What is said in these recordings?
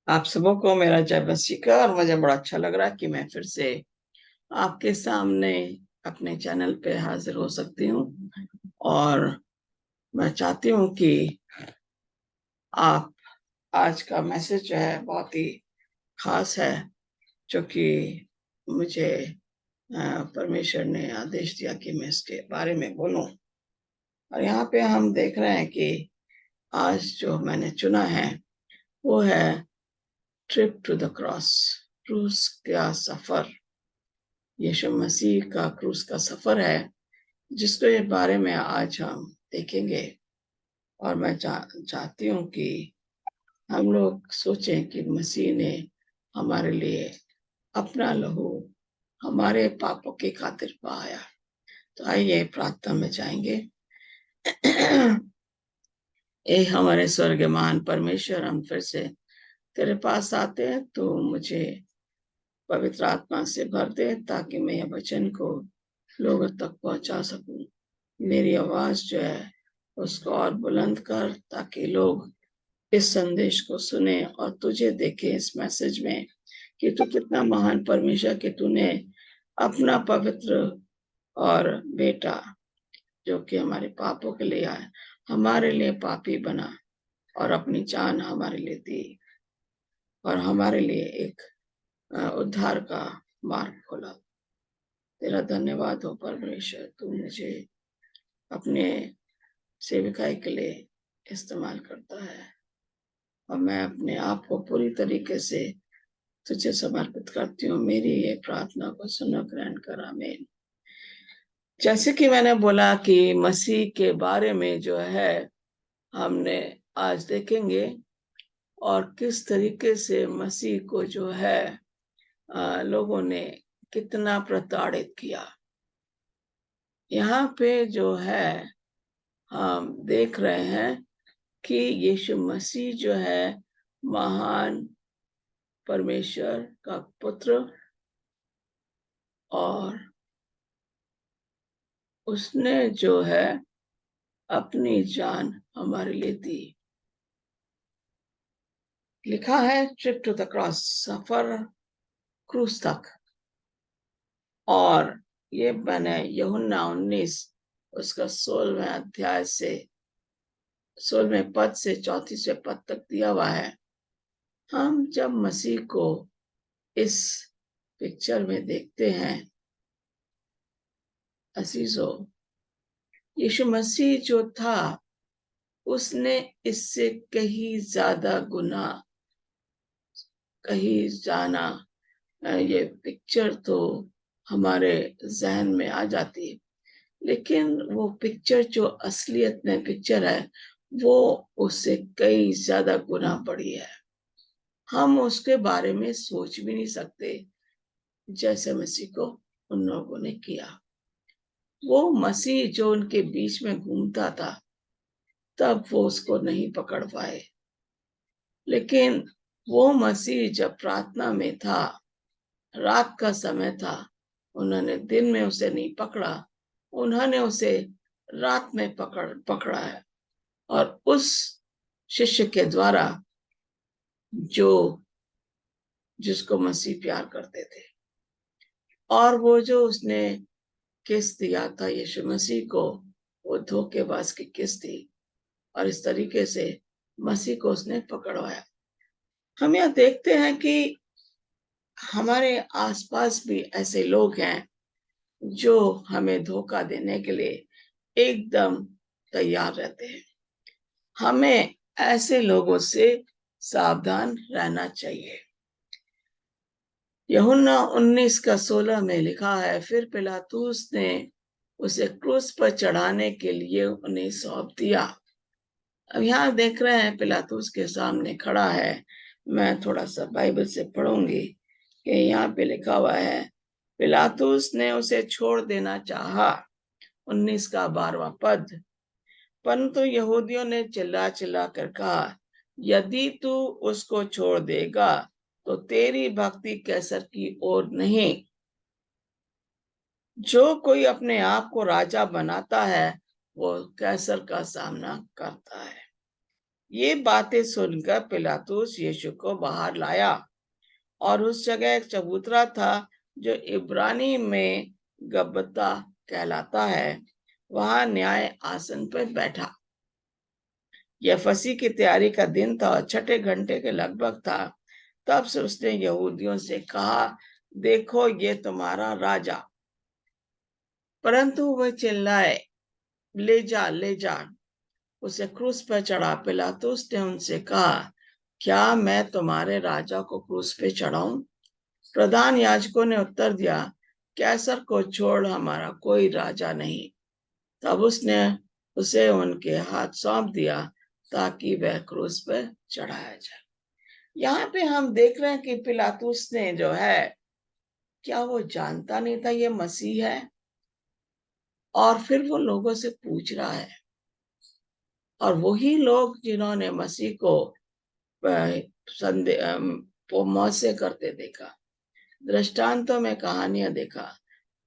आप सबों को मेरा जय मसीह का। और मुझे बड़ा अच्छा लग रहा है कि मैं फिर से आपके सामने अपने चैनल पे हाजिर हो सकती हूँ। और मैं चाहती हूँ कि आप आज का मैसेज जो है बहुत ही खास है, जो कि मुझे परमेश्वर ने आदेश दिया कि मैं इसके बारे में बोलूं। और यहाँ पे हम देख रहे हैं कि आज जो मैंने चुना है वो है ट्रिप टू द क्रॉस, क्रूस का सफर। यीशु मसीह का क्रूस का सफर है जिसके बारे में आज हम देखेंगे। और मैं चाहती हूँ कि हम लोग सोचें कि मसीह ने हमारे लिए अपना लहू हमारे पापों की खातिर बहाया। तो आइए प्रार्थना में जाएंगे। ए हमारे स्वर्गमान परमेश्वर, हम फिर से तेरे पास आते हैं। तो मुझे पवित्र आत्मा से भर दे ताकि मैं यह वचन को लोगों तक पहुंचा सकूं। मेरी आवाज जो है उसको और बुलंद कर ताकि लोग इस संदेश को सुने और तुझे देखें इस मैसेज में कि तू कितना महान परमेश्वर, कि तूने अपना पवित्र और बेटा जो कि हमारे पापों के लिए आया, हमारे लिए पापी बना और अपनी जान हमारे लिए दी और हमारे लिए एक उद्धार का मार्ग खोला। तेरा धन्यवाद हो परमेश्वर, तू मुझे अपने सेविकाई के लिए इस्तेमाल करता है और मैं अपने आप को पूरी तरीके से तुझे समर्पित करती हूँ। मेरी ये प्रार्थना को सुनो, ग्रहण कर, आमीन। जैसे कि मैंने बोला कि मसीह के बारे में जो है हमने आज देखेंगे और किस तरीके से मसीह को जो है लोगों ने कितना प्रताड़ित किया। यहाँ पे जो है हम देख रहे हैं कि यीशु मसीह जो है महान परमेश्वर का पुत्र, और उसने जो है अपनी जान हमारे लिए दी। लिखा है ट्रिप टू द क्रॉस, सफर क्रूस तक। और ये मैंने यूहन्ना 19 उसका 16वें अध्याय से 16वें पद से 34वें पद तक दिया हुआ है। हम जब मसीह को इस पिक्चर में देखते हैं अजीजों, यीशु मसीह जो था उसने इससे कहीं ज्यादा गुना कहीं जाना। ये पिक्चर तो हमारे जहन में आ जाती है, लेकिन वो पिक्चर जो असलियत में पिक्चर है वो उससे कई ज्यादा गुना बड़ी है। हम उसके बारे में सोच भी नहीं सकते जैसे मसीह को उन लोगों ने किया। वो मसीह जो उनके बीच में घूमता था तब वो उसको नहीं पकड़ पाए, लेकिन वो मसीह जब प्रार्थना में था, रात का समय था, उन्होंने दिन में उसे नहीं पकड़ा, उन्होंने उसे रात में पकड़ा है। और उस शिष्य के द्वारा जो जिसको मसीह प्यार करते थे, और वो जो उसने किस दिया था यीशु मसीह को, वो धोखेबाज की किस थी, और इस तरीके से मसीह को उसने पकड़वाया। हम यह देखते हैं कि हमारे आसपास भी ऐसे लोग हैं जो हमें धोखा देने के लिए एकदम तैयार रहते हैं। हमें ऐसे लोगों से सावधान रहना चाहिए। यूहन्ना 19 का 16 में लिखा है, फिर पिलातुस ने उसे क्रूस पर चढ़ाने के लिए उन्हें सौंप दिया। अब यहाँ देख रहे हैं पिलातुस के सामने खड़ा है। मैं थोड़ा सा बाइबल से पढ़ूंगी कि यहाँ पे लिखा हुआ है, पिलातुस ने उसे छोड़ देना चाहा, 19 का 12वां पद। परंतु यहूदियों ने चिल्ला चिल्ला कर कहा, यदि तू उसको छोड़ देगा तो तेरी भक्ति कैसर की ओर नहीं। जो कोई अपने आप को राजा बनाता है वो कैसर का सामना करता है। ये बातें सुनकर पिलातुस यीशु को बाहर लाया और उस जगह एक चबूतरा था जो इब्रानी में गब्बता कहलाता है, वहां न्याय आसन पर बैठा। यह फसीह की तैयारी का दिन था और छठे घंटे के लगभग था। तब से उसने यहूदियों से कहा, देखो ये तुम्हारा राजा। परंतु वह चिल्लाए, ले जा ले जा, उसे क्रूस पर चढ़ा। पिलातुस ने उनसे कहा, क्या मैं तुम्हारे राजा को क्रूस पे चढ़ाऊं? प्रधान याजकों ने उत्तर दिया, कैसर को छोड़ हमारा कोई राजा नहीं। तब उसने उसे उनके हाथ सौंप दिया ताकि वह क्रूस पर चढ़ाया जाए। यहाँ पे हम देख रहे हैं कि पिलातुस ने जो है, क्या वो जानता नहीं था ये मसीह है? और फिर वो लोगों से पूछ रहा है, और वही लोग जिन्होंने मसीह को मौत से करते देखा, दृष्टांतों में कहानियां देखा,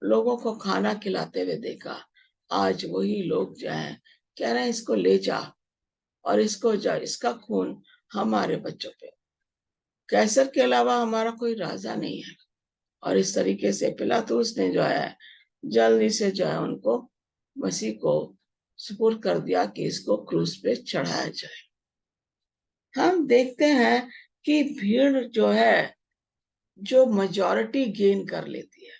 लोगों को खाना खिलाते हुए देखा, आज वही लोग जो है कह रहे हैं इसको ले जा और इसको जा, इसका खून हमारे बच्चों पे, कैसर के अलावा हमारा कोई राजा नहीं है। और इस तरीके से पिलातुस ने जो है जल्दी से जो है उनको मसीह को सुपुर्द कर दिया कि इसको क्रूस पे चढ़ाया जाए। हम देखते हैं कि भीड़ जो है, जो मेजॉरिटी गेन कर लेती है,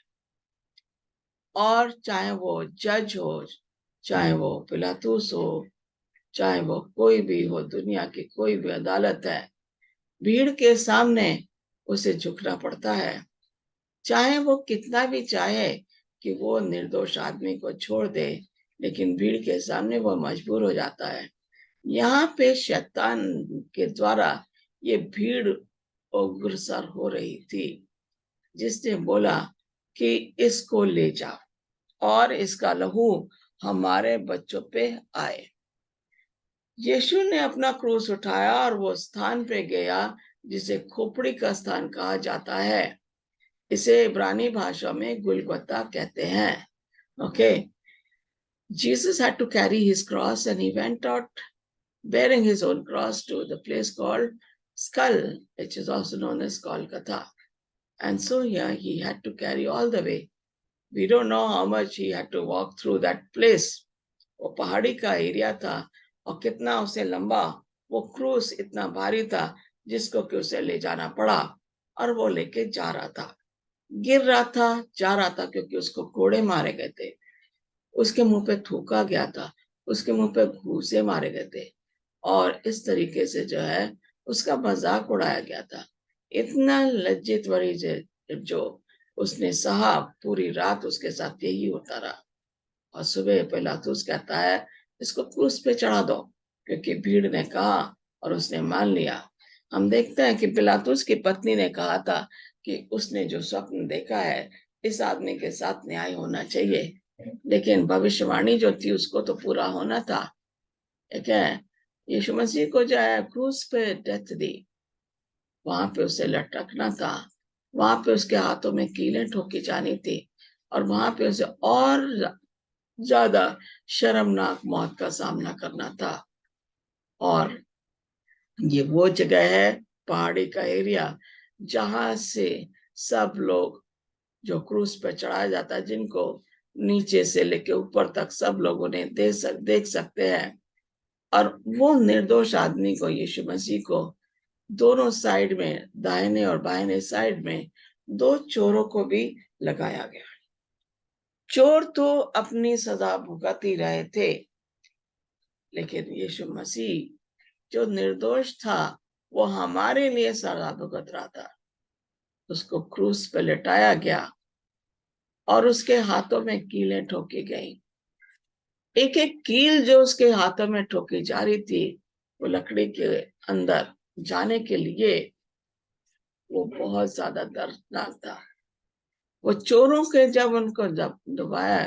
और चाहे वो जज हो, चाहे वो पिलातुस हो, चाहे वो कोई भी हो, दुनिया की कोई भी अदालत है, भीड़ के सामने उसे झुकना पड़ता है। चाहे वो कितना भी चाहे कि वो निर्दोष आदमी को छोड़ दे, लेकिन भीड़ के सामने वो मजबूर हो जाता है। यहाँ पे शैतान के द्वारा ये भीड़ अग्रसर हो रही थी, जिसने बोला कि इसको ले जाओ और इसका लहू हमारे बच्चों पे आए। यीशु ने अपना क्रूस उठाया और वो स्थान पे गया जिसे खोपड़ी का स्थान कहा जाता है। इसे इब्रानी भाषा में गुलगुता कहते हैं। Okay, Jesus had to carry his cross and he went out bearing his own cross to the place called Skull, which is also known as Kolkata. And so here he had to carry all the way. We don't know how much he had to walk through that place. वो पहाड़ी का area था और कितना उसे लंबा वो क्रूस इतना भारी था जिसको कि उसे ले जाना पड़ा, और वो लेके जा रहा था, गिर रहा था, जा रहा था, क्योंकि उसको कोड़े मारे गए थे, उसके मुंह पे थूका गया था, उसके मुंह पे घूसे मारे गए थे, और इस तरीके से जो है उसका मजाक उड़ाया गया था। इतना लज्जित भरी जो उसने सहा, पूरी रात उसके साथ यही होता रहा। और सुबह पिलातुस कहता है इसको क्रूस पे चढ़ा दो, क्योंकि भीड़ ने कहा और उसने मान लिया। हम देखते हैं कि पिलातुस की पत्नी ने कहा था कि उसने जो स्वप्न देखा है, इस आदमी के साथ न्याय होना चाहिए, लेकिन भविष्यवाणी जो थी उसको तो पूरा होना था। ठीक है, यीशु मसीह को जो है क्रूस पे डेथ दी, वहां पे उसे लटकना था, वहां पे उसके हाथों में कीलें ठोकी जानी थी, और वहां पे उसे और ज्यादा शर्मनाक मौत का सामना करना था। और ये वो जगह है, पहाड़ी का एरिया, जहां से सब लोग जो क्रूस पर चढ़ाया जाता है, जिनको नीचे से लेके ऊपर तक सब लोग उन्हें देख सकते हैं। और वो निर्दोष आदमी को, यीशु मसीह को, दोनों साइड में, दाहिने और बाहिने साइड में, दो चोरों को भी लगाया गया। चोर तो अपनी सजा भुगत ही रहे थे, लेकिन यीशु मसीह जो निर्दोष था, वो हमारे लिए सजा भुगत रहा था। उसको क्रूस पे लटाया गया और उसके हाथों में कीलें ठोकी गई। एक एक कील जो उसके हाथों में ठोकी जा रही थी, वो लकड़ी के अंदर जाने के लिए वो बहुत ज्यादा दर्दनाक था। वो चोरों के जब उनको जब दबाया,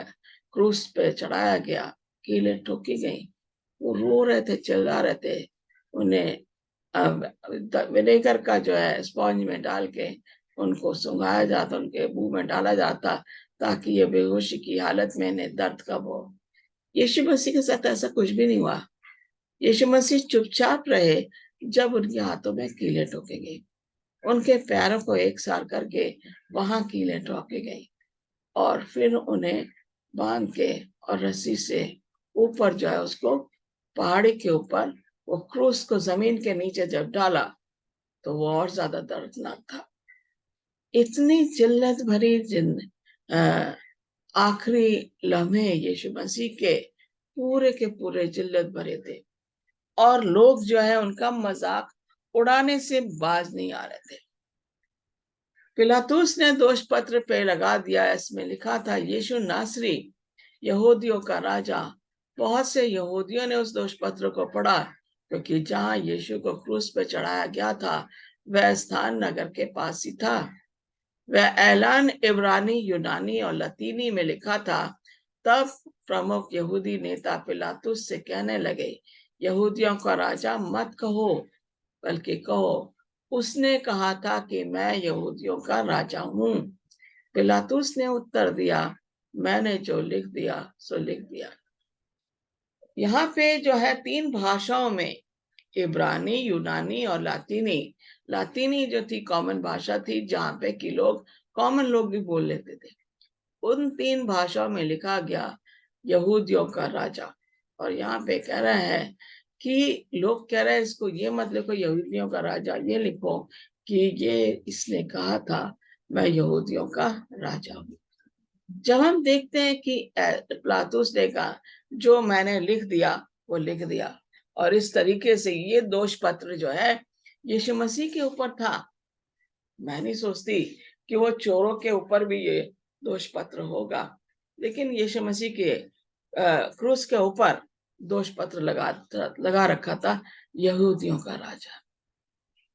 क्रूस पे चढ़ाया गया, कीलें ठोकी गई, वो रो रहे थे, चिल्ला रहे थे। उन्हें विनेगर का जो है स्पॉन्ज में डाल के उनको सुंघाया जाता, उनके मुंह में डाला जाता, ताकि ये बेहोशी की हालत में इन्हें दर्द कम हो। यीशु मसीह के साथ ऐसा कुछ भी नहीं हुआ। यीशु मसीह चुपचाप रहे जब उनके हाथों में कीलें ठोके गई। उनके पैरों को एक सार करके वहां कीलें ठोके गई और फिर उन्हें बांध के और रस्सी से ऊपर जो है उसको पहाड़ी के ऊपर वो क्रूस को जमीन के नीचे जब डाला तो वो और ज्यादा दर्दनाक था। इतनी जिल्लत भरी आखिरी लम्हे यीशु मसीह के पूरे जिल्लत भरे थे और लोग जो है उनका मजाक उड़ाने से बाज नहीं आ रहे थे। पिलातुस ने दोष पत्र पे लगा दिया, इसमें लिखा था यीशु नासरी, यहूदियों का राजा। बहुत से यहूदियों ने उस दोष पत्र को पढ़ा क्योंकि जहां यीशु को क्रूस पे चढ़ाया गया था वह स्थान नगर के पास ही था। वह ऐलान इब्रानी, यूनानी और लतीनी में लिखा था। तब प्रमुख यहूदी नेता पिलातुस से कहने लगे, यहूदियों का राजा मत कहो, बल्कि कहो उसने कहा था कि मैं यहूदियों का राजा हूं। पिलातुस ने उत्तर दिया, मैंने जो लिख दिया सो लिख दिया। यहाँ पे जो है 3 भाषाओं में, इब्रानी, यूनानी और लातीनी। लातीनी जो थी कॉमन भाषा थी जहाँ पे कि लोग, कॉमन लोग भी बोल लेते थे। उन 3 भाषाओं में लिखा गया यहूदियों का राजा। और यहाँ पे कह रहे हैं कि लोग कह रहे हैं इसको ये मत लिखो यहूदियों का राजा, ये लिखो कि ये इसने कहा था मैं यहूदियों का राजा हूँ। जब हम देखते हैं कि पिलातुस ने कहा जो मैंने लिख दिया वो लिख दिया, और इस तरीके से ये दोष पत्र जो है यीशु मसीह के ऊपर था। मैं नहीं सोचती कि वो चोरों के ऊपर भी ये दोष पत्र होगा, लेकिन यीशु मसीह के क्रूस के ऊपर दोष पत्र लगा रखा था यहूदियों का राजा।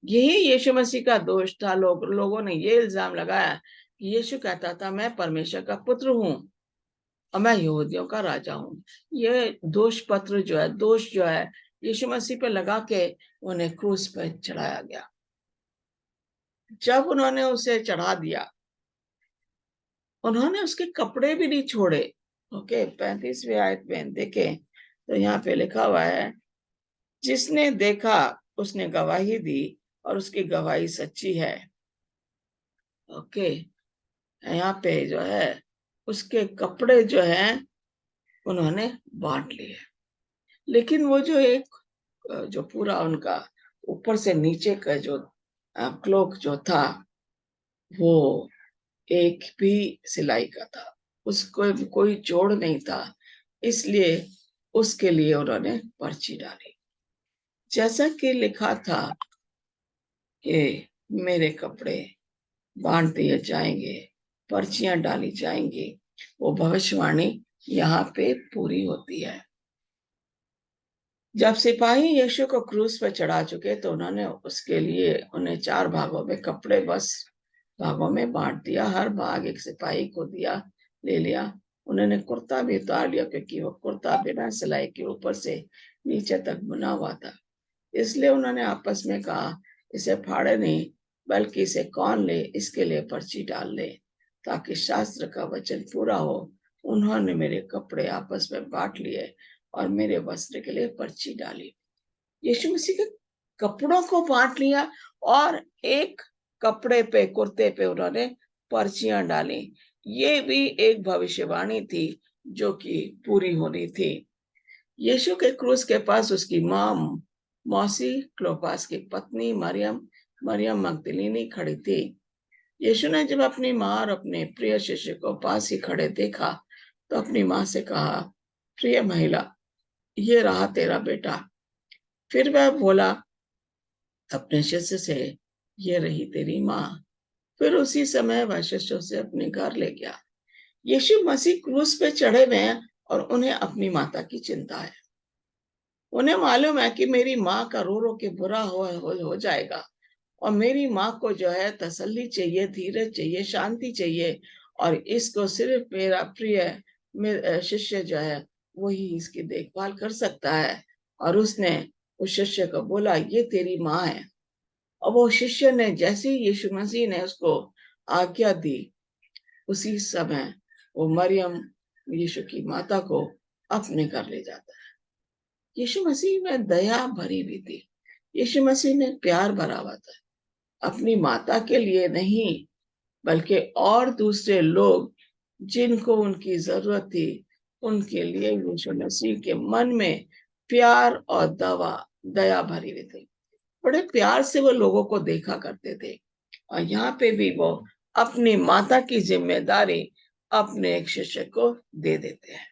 यही यीशु मसीह का दोष था। लोगों ने ये इल्जाम लगाया कि यीशु कहता था मैं परमेश्वर का पुत्र हूँ और मैं यहूदियों का राजा हूँ। ये दोष पत्र जो है, दोष जो है यीशु मसीह पे लगा के उन्हें क्रूस पे चढ़ाया गया। जब उन्होंने उसे चढ़ा दिया उन्होंने उसके कपड़े भी नहीं छोड़े। ओके, 35वीं आयत में देखे तो यहाँ पे लिखा हुआ है, जिसने देखा उसने गवाही दी और उसकी गवाही सच्ची है। ओके, यहाँ पे जो है उसके कपड़े जो है उन्होंने बांट लिए, लेकिन वो जो एक जो पूरा उनका ऊपर से नीचे का जो क्लोक जो था वो एक भी सिलाई का था, उसको कोई जोड़ नहीं था, इसलिए उसके लिए उन्होंने पर्ची डाली। जैसा कि लिखा था कि मेरे कपड़े बांट दिए जाएंगे, पर्चियां डाली जाएंगी, वो भविष्यवाणी यहाँ पे पूरी होती है। जब सिपाही यीशु को क्रूस पर चढ़ा चुके तो उन्होंने उसके लिए उन्हें 4 भागों में कपड़े बस भागों में बांट दिया। हर भाग एक सिपाही को दिया, ले लिया। उन्होंने कुर्ता भी उतार लिया क्योंकि वो कुर्ता बिना सिलाई के ऊपर से नीचे तक बुना हुआ था। इसलिए उन्होंने आपस में कहा, इसे फाड़े नहीं बल्कि इसे कौन ले, इसके लिए पर्ची डाल ले ताकि शास्त्र का वचन पूरा हो। उन्होंने मेरे कपड़े आपस में बांट लिए और मेरे वस्त्र के लिए पर्ची डाली। यीशु मसीह के कपड़ों को बांट लिया और एक कपड़े पे, कुर्ते पे उन्होंने पर्चियां डाली। ये भी एक भविष्यवाणी थी जो कि पूरी होनी थी। यीशु के क्रूस के पास उसकी मां मौसी, क्लोपास की पत्नी मरियम, मरियम मगदलीनी खड़ी थी। यीशु ने जब अपनी मां और अपने प्रिय शिष्य को पास ही खड़े देखा तो अपनी मां से कहा, प्रिय महिला, ये रहा तेरा बेटा। फिर वह बोला अपने शिष्य से, ये रही तेरी मां। फिर उसी समय वह शिष्यों से अपने घर ले गया। यीशु मसीह क्रूस पे चढ़े हुए हैं और उन्हें अपनी माता की चिंता है। उन्हें मालूम है कि मेरी माँ का रो रो के बुरा हो जाएगा और मेरी माँ को जो है तसल्ली चाहिए, धीरज चाहिए, शांति चाहिए, और इसको सिर्फ मेरा प्रिय शिष्य जो है वही इसकी देखभाल कर सकता है। और उसने उस शिष्य को बोला, ये तेरी माँ है। और वो शिष्य ने, जैसे ही यीशु मसीह ने उसको आज्ञा दी, उसी समय वो मरियम यीशु की माता को अपने घर ले जाता है। यीशु मसीह में दया भरी हुई थी। यीशु मसीह ने प्यार भरा हुआ था, अपनी माता के लिए नहीं बल्कि और दूसरे लोग जिनको उनकी जरूरत थी उनके लिए यीशु मसीह के मन में प्यार और दया भरी हुई थी। बड़े प्यार से वो लोगों को देखा करते थे। और यहाँ पे भी वो अपनी माता की जिम्मेदारी अपने एक शिष्य को दे देते हैं।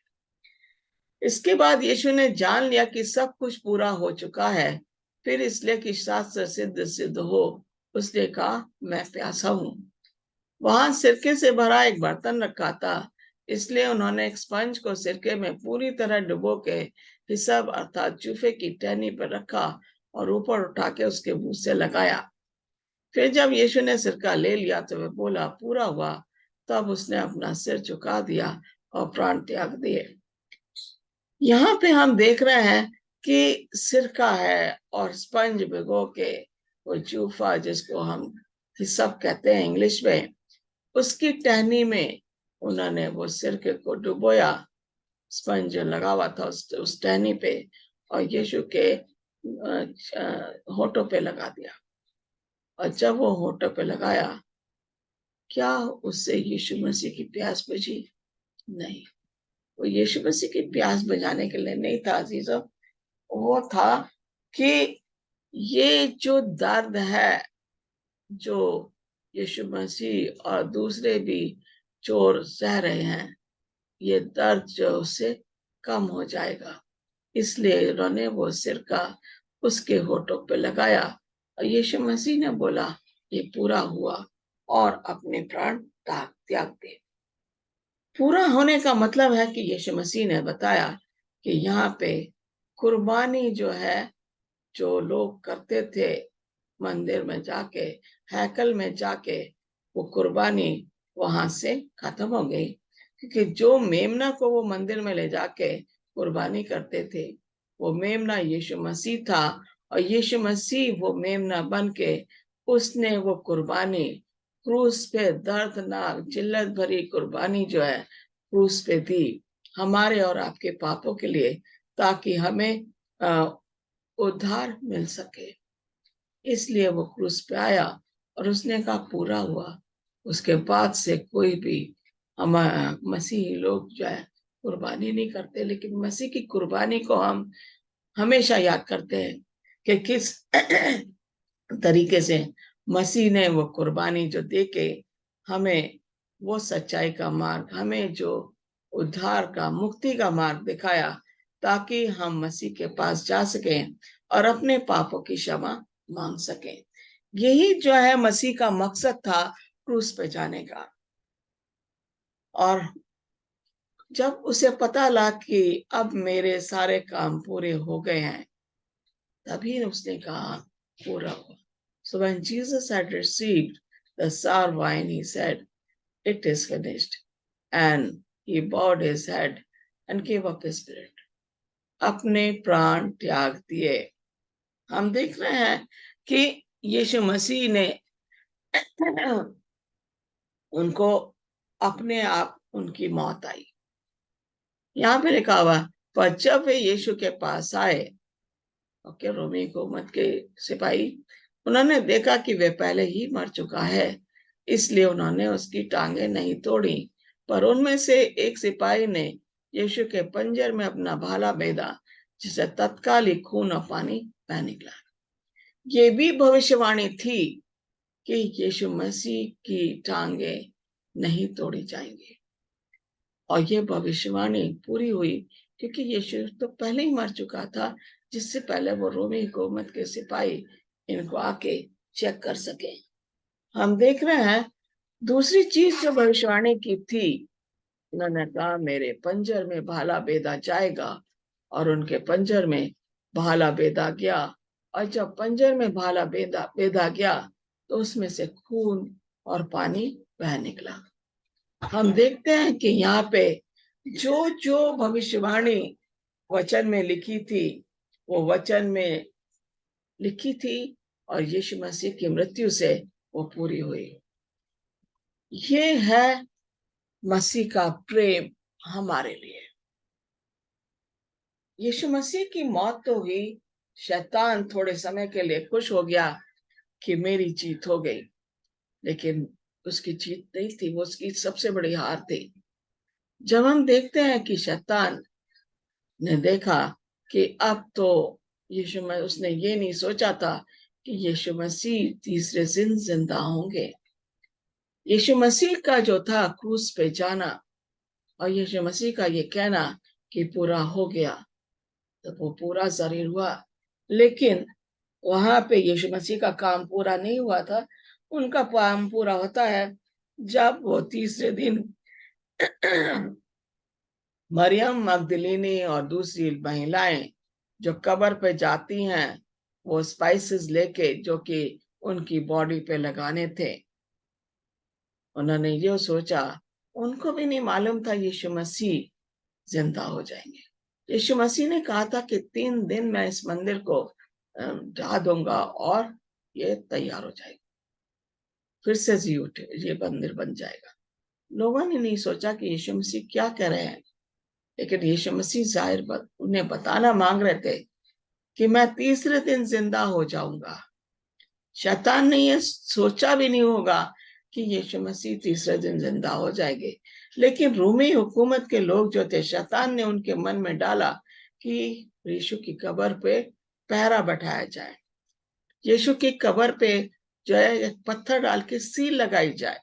इसके बाद यीशु ने जान लिया कि सब कुछ पूरा हो चुका है। फिर इसलिए कि शास्त्र सिद्ध सिद्ध हो, उसने कहा, मैं प्यासा हूं। वहां सिरके से भरा एक बर्तन रखा था, इसलिए उन्होंने एक स्पंज को सिरके में पूरी तरह डुबो के हिसाब अर्थात जूफे की टहनी पर रखा और ऊपर उठा के उसके मुंह से लगाया। फिर जब यीशु ने सिरका ले लिया तो वह बोला, पूरा हुआ। तब उसने अपना सिर झुका दिया और प्राण त्याग दिए। यहाँ पे हम देख रहे हैं कि सिरका है और स्पंज भिगो के वो जूफा जिसको हम हिसप कहते हैं इंग्लिश में, उसकी टहनी में उन्होंने वो सिरके को डुबोया, स्पंज जो लगा हुआ था उस टहनी पे, और यीशु के होठों पे लगा दिया। और जब वो होठों पे लगाया, क्या उससे यीशु मसीह की प्यास बुझी? नहीं, वो यीशु मसीह की प्यास बुझाने के लिए नहीं था अजीजों। वो था कि ये जो दर्द है जो यीशु मसीह और दूसरे भी चोर सह रहे हैं, ये दर्द जो उससे कम हो जाएगा। इसलिए उन्होंने वो सिरका उसके होठों पे लगाया और यीशु मसीह ने बोला, ये पूरा हुआ, और अपने प्राण त्याग दिए। पूरा होने का मतलब है कि यीशु मसीह ने बताया कि यहाँ पे कुर्बानी जो है, जो लोग करते थे मंदिर में जाके, हैकल में जाके, वो कुर्बानी वहां से खत्म हो गई। क्योंकि जो मेमना को वो मंदिर में ले जाके कुर्बानी करते थे, वो मेमना यीशु मसीह था। और यीशु मसीह वो मेमना बन के उसने वो कुर्बानी क्रूस पे, दर्दनाक जिल्लत भरी कुर्बानी जो है क्रूस पे दी हमारे और आपके पापों के लिए, ताकि हमें उद्धार मिल सके। इसलिए वो क्रूस पे आया और उसने कहा, पूरा हुआ। उसके बाद से कोई भी हम मसीही लोग जो है कुर्बानी नहीं करते, लेकिन मसीह की कुर्बानी को हम हमेशा याद करते हैं कि किस तरीके से मसीह ने वो कुर्बानी जो दे के हमें वो सच्चाई का मार्ग, हमें जो उद्धार का, मुक्ति का मार्ग दिखाया, ताकि हम मसीह के पास जा सकें और अपने पापों की क्षमा मांग सकें। यही जो है मसीह का मकसद था क्रूस पे जाने का। और जब उसे पता लगा कि अब मेरे सारे काम पूरे हो गए हैं, तभी उसने कहा, पूरा हुआ। So when Jesus had received the sour wine, he said, it is finished. And he bowed his head and gave up his spirit. अपने प्राण त्याग दिए। हम देख रहे हैं कि यीशु मसीह ने उनको अपने आप उनकी मौत आई। यहाँ पे लिखा हुआ, पर जब वे यीशु के पास आए, ओके, रोमी हुकूमत के सिपाही, उन्होंने देखा कि वे पहले ही मर चुका है, इसलिए उन्होंने उसकी टांगे नहीं तोड़ी। पर उनमें से एक सिपाही ने यीशु के पंजर में अपना भाला बेधा, जिसे तत्काल ही खून और पानी बह निकला। ये भी भविष्यवाणी थी कि यीशु मसीह की टांगे नहीं तोड़ी जाएंगी। और ये भविष्यवाणी पूरी हुई, क्योंकि यीशु तो पहले ही मर चुका था, जिससे पहले वो रोमी हुकूमत के सिपाही इनको आके चेक कर सके। हम देख रहे हैं दूसरी चीज जो भविष्यवाणी की थी, उन्होंने कहा, मेरे पंजर में भाला बेधा जाएगा, और उनके पंजर में भाला बेधा गया। और जब पंजर में भाला बेधा गया, तो उसमें से खून और पानी बह निकला। हम देखते हैं कि यहाँ पे जो जो भविष्यवाणी वचन में लिखी थी, वो वचन में लिखी थी और यीशु मसीह की मृत्यु से वो पूरी हुई। ये है मसीह का प्रेम हमारे लिए। यीशु मसीह की मौत तो हुई, शैतान थोड़े समय के लिए खुश हो गया कि मेरी जीत हो गई, लेकिन उसकी जीत नहीं थी, वो उसकी सबसे बड़ी हार थी। जब हम देखते हैं कि शैतान ने देखा कि अब तो उसने ये नहीं सोचा था कि यीशु मसीह तीसरे दिन जिंदा होंगे। यीशु मसीह का जो था क्रूस पे जाना और यीशु मसीह का ये कहना कि पूरा हो गया, तो वो पूरा जरूर हुआ, लेकिन वहां पे यीशु मसीह का काम पूरा नहीं हुआ था। उनका काम पूरा होता है जब वो तीसरे दिन मरियम मगदलिनी और दूसरी महिलाएं जो कब्र पे जाती हैं, वो स्पाइसेस लेके जो कि उनकी बॉडी पे लगाने थे, उन्होंने ये सोचा, उनको भी नहीं मालूम था यीशु मसीह जिंदा हो जाएंगे। यीशु मसीह ने कहा था कि 3 दिन मैं इस मंदिर को ढा दूंगा और ये तैयार हो जाएगा, फिर से जी उठे, ये मंदिर बन जाएगा। लोगों ने नहीं सोचा कि यीशु मसीह क्या कह रहे हैं, लेकिन यीशु मसीह जाहिर उन्हें बताना मांग रहे थे कि मैं तीसरे दिन जिंदा हो जाऊंगा। शैतान ने ये सोचा भी नहीं होगा कि यीशु मसीह तीसरे दिन जिंदा हो जाएंगे, लेकिन रोमी हुकूमत के लोग जो थे, शैतान ने उनके मन में डाला कि यीशु की कब्र पे पहरा बैठाया जाए, यीशु की कब्र पे जो है एक पत्थर डाल के सील लगाई जाए,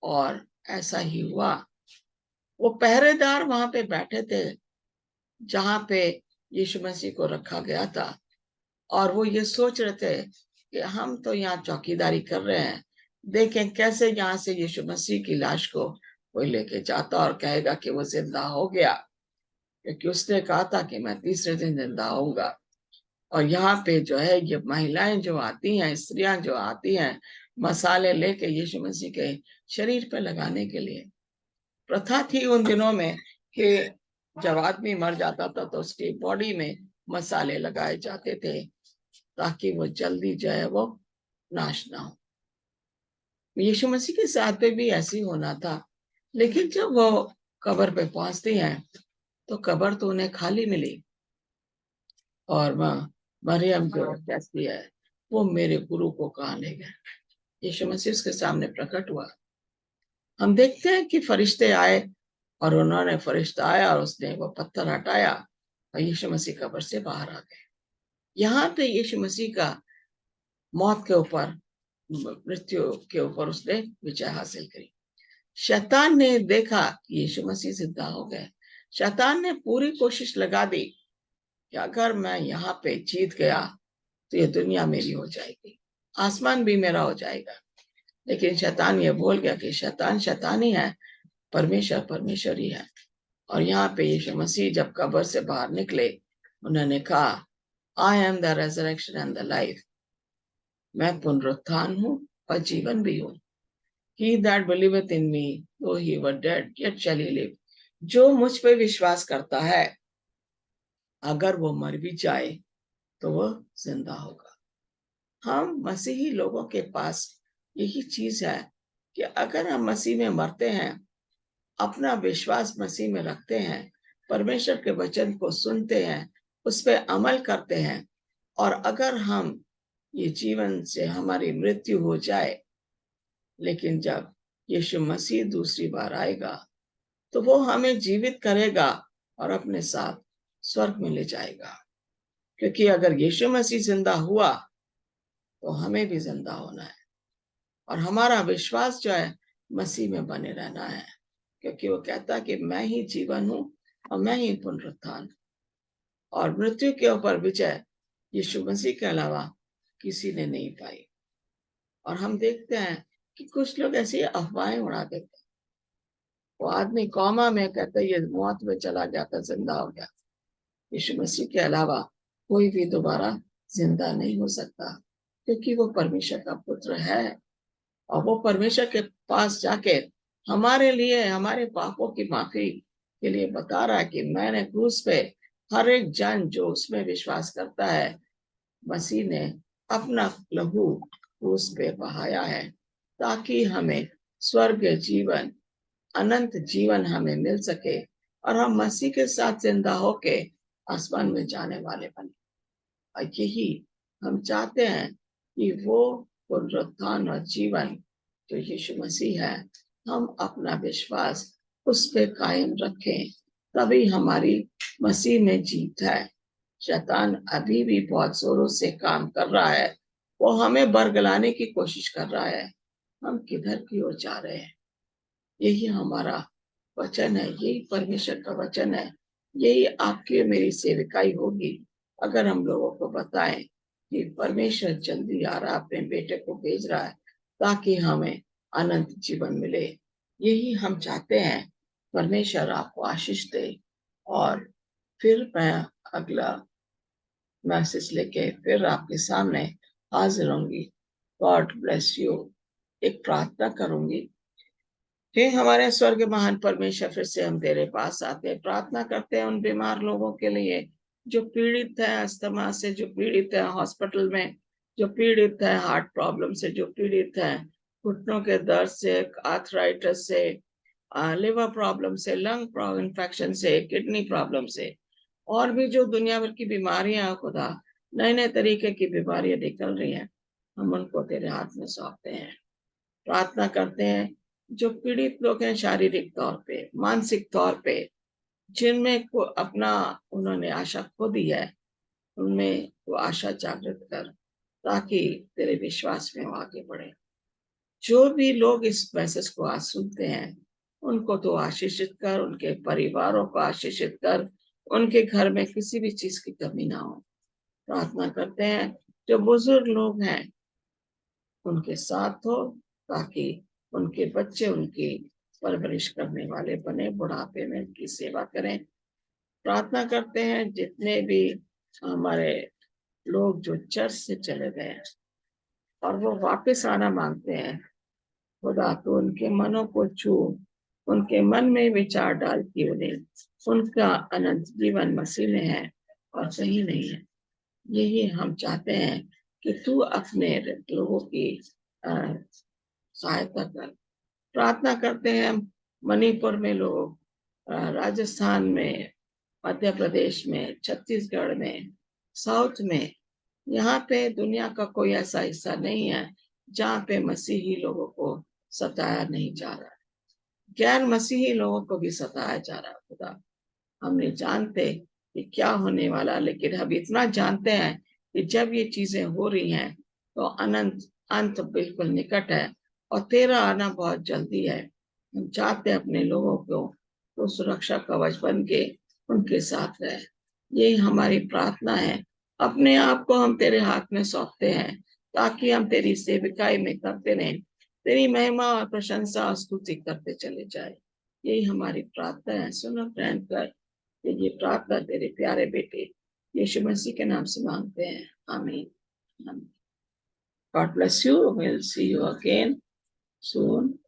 और ऐसा ही हुआ। वो पहरेदार वहां पे बैठे थे जहां पे यीशु मसीह को रखा गया था, और वो ये सोच रहे थे कि हम तो यहाँ चौकीदारी कर रहे हैं, देखें कैसे यहाँ से यीशु मसीह की लाश को कोई लेके जाता और कहेगा कि वो जिंदा हो गया, क्योंकि उसने कहा था कि मैं तीसरे दिन जिंदा होऊंगा। और यहाँ पे जो है ये महिलाएं जो आती हैं, स्त्रियां जो आती हैं मसाले लेके यीशु मसीह के शरीर पे लगाने के लिए। प्रथा थी उन दिनों में कि जब आदमी मर जाता था तो उसकी बॉडी में मसाले लगाए जाते थे ताकि वो जल्दी जो है वो नाश ना हो। यीशु मसीह के साथ पे भी ऐसे ही होना था, लेकिन जब वो कब्र पे पहुंचती हैं तो कब्र तो उन्हें खाली मिली, और मरियम जो कहती है, वो मेरे गुरु को कहाँ ले गए। यीशु मसीह उसके सामने प्रकट हुआ। हम देखते हैं कि फरिश्ते आए, और उन्होंने फरिश्ता आया और उसने वो पत्थर हटाया और यीशु मसीह कब्र से बाहर आ गए। यहाँ पे यीशु मसीह का मौत के ऊपर, मृत्यु के ऊपर उसने विजय हासिल करी। शैतान ने देखा कि यीशु मसीह जिंदा हो गए। शैतान ने पूरी कोशिश लगा दी कि अगर मैं यहाँ पे जीत गया तो ये दुनिया मेरी हो जाएगी, आसमान भी मेरा हो जाएगा। लेकिन शैतान ये बोल गया कि शैतान शैतान ही है, परमेश्वर परमेश्वर ही है। और यहाँ पे यीशु मसीह जब कब्र से बाहर निकले, उन्होंने कहा, I am the resurrection and the life, मैं पुनरुत्थान हूँ और जीवन भी हूँ। He that believeth in me, though he were dead, yet shall he live. जो मुझ पे विश्वास करता है, अगर वो मर भी जाए तो वो जिंदा होगा। हम मसीही लोगों के पास यही चीज है कि अगर हम मसीह में मरते हैं, अपना विश्वास मसीह में रखते हैं, परमेश्वर के वचन को सुनते हैं, उस पर अमल करते हैं, और अगर हम ये जीवन से हमारी मृत्यु हो जाए, लेकिन जब यीशु मसीह दूसरी बार आएगा तो वो हमें जीवित करेगा और अपने साथ स्वर्ग में ले जाएगा। क्योंकि अगर यीशु मसीह जिंदा हुआ तो हमें भी जिंदा होना है, और हमारा विश्वास जो है मसीह में बने रहना है, क्योंकि वो कहता है कि मैं ही जीवन हूं और मैं ही पुनरुत्थान, और मृत्यु के ऊपर विजय यीशु मसीह के अलावा किसी ने नहीं पाई। और हम देखते हैं कि कुछ लोग ऐसी अफवाहें उड़ा देते हैं। वो आदमी कौमा में कहते ये मौत में चला गया था, जिंदा हो गया। यीशु मसीह के अलावा कोई भी दोबारा जिंदा नहीं हो सकता, क्योंकि वो परमेश्वर का पुत्र है, और वो परमेश्वर के पास जाके हमारे लिए, हमारे पापों की माफी के लिए बता रहा है कि मैंने क्रूस पे हर एक जन जो उसमें विश्वास करता है, मसीह ने अपना लहू क्रूस पे बहाया है, ताकि हमें स्वर्ग जीवन, अनंत जीवन हमें मिल सके, और हम मसीह के साथ जिंदा होके आसमान में जाने वाले बने। और यही हम चाहते हैं कि वो पुनरुत्थान और जीवन जो यीशु मसीह है, हम अपना विश्वास उस पे कायम रखें, तभी हमारी मसीह में जीत है। शैतान अभी भी बहुत जोरों से काम कर रहा है, वो हमें बरगलाने की कोशिश कर रहा है। हम किधर की ओर जा रहे हैं? यही हमारा वचन है, यही परमेश्वर का वचन है, यही आपकी मेरी सेविकाई होगी अगर हम लोगों को बताएं कि परमेश्वर जल्दी आ रहा, अपने बेटे को भेज रहा है ताकि हमें अनंत जीवन मिले। यही हम चाहते हैं। परमेश्वर आपको आशीष दे। और फिर मैं अगला मैसेज लेके फिर आपके सामने हाजिर होंगी। God bless you. एक प्रार्थना करूंगी। हे हमारे स्वर्ग महान परमेश्वर, फिर से हम तेरे पास आते हैं, प्रार्थना करते हैं उन बीमार लोगों के लिए जो पीड़ित है अस्थमा से, जो पीड़ित है हॉस्पिटल में, जो पीड़ित है हार्ट प्रॉब्लम से, जो पीड़ित है घुटनों के दर्द से, आर्थराइटिस से, लिवर प्रॉब्लम से, लंग इन्फेक्शन से, किडनी प्रॉब्लम से, और भी जो दुनिया भर की बीमारियां हैं खुदा, नए नए तरीके की बीमारियां निकल रही हैं, हम उनको तेरे हाथ में सौंपते हैं। प्रार्थना करते हैं जो पीड़ित लोग हैं शारीरिक तौर पे, मानसिक तौर पे, जिनमें को अपना उन्होंने आशा खो दी है, उनमें वो आशा जागृत कर ताकि तेरे विश्वास में वो आगे बढ़े। जो भी लोग इस मैसेज को आज सुनते हैं उनको तो आशीषित कर, उनके परिवारों को आशीषित कर, उनके घर में किसी भी चीज की कमी ना हो। प्रार्थना करते हैं जो बुजुर्ग लोग हैं उनके साथ हो ताकि उनके बच्चे उनकी परवरिश करने वाले बने, बुढ़ापे में उनकी सेवा करें। प्रार्थना करते हैं जितने भी हमारे लोग जो चर्च से चले गए हैं और वो वापस आना मांगते हैं, खुदा तो उनके मनों को छू, उनके मन में विचार डाल के उन्हें उनका अनंत जीवन मसीह में है और कहीं नहीं है। यही हम चाहते हैं कि तू अपने लोगों की सहायता कर। प्रार्थना करते हैं मणिपुर में लोग, राजस्थान में, मध्य प्रदेश में, छत्तीसगढ़ में, साउथ में, यहाँ पे दुनिया का कोई ऐसा हिस्सा नहीं है जहाँ पे मसीही लोगों को सताया नहीं जा रहा। गैर मसीही लोगों को भी सताया जा रहा। खुदा हम नहीं जानते कि क्या होने वाला, लेकिन हम इतना जानते हैं कि जब ये चीजें हो रही हैं तो अनंत अंत बिल्कुल निकट है और तेरा आना बहुत जल्दी है। हम चाहते हैं अपने लोगों को तो सुरक्षा कवच बन के उनके साथ रहे। यही हमारी प्रार्थना है। अपने आप को हम तेरे हाथ में सौंपते हैं ताकि हम तेरी सेविकाई में करते रहें, तेरी महिमा और प्रशंसा और स्तुति करते चले जाए। यही हमारी प्रार्थना है। सुनो ग्रहण कर। ये प्रार्थना तेरे प्यारे बेटे यीशु मसीह के नाम से मांगते हैं। आमीन। God bless you. We'll see you again soon.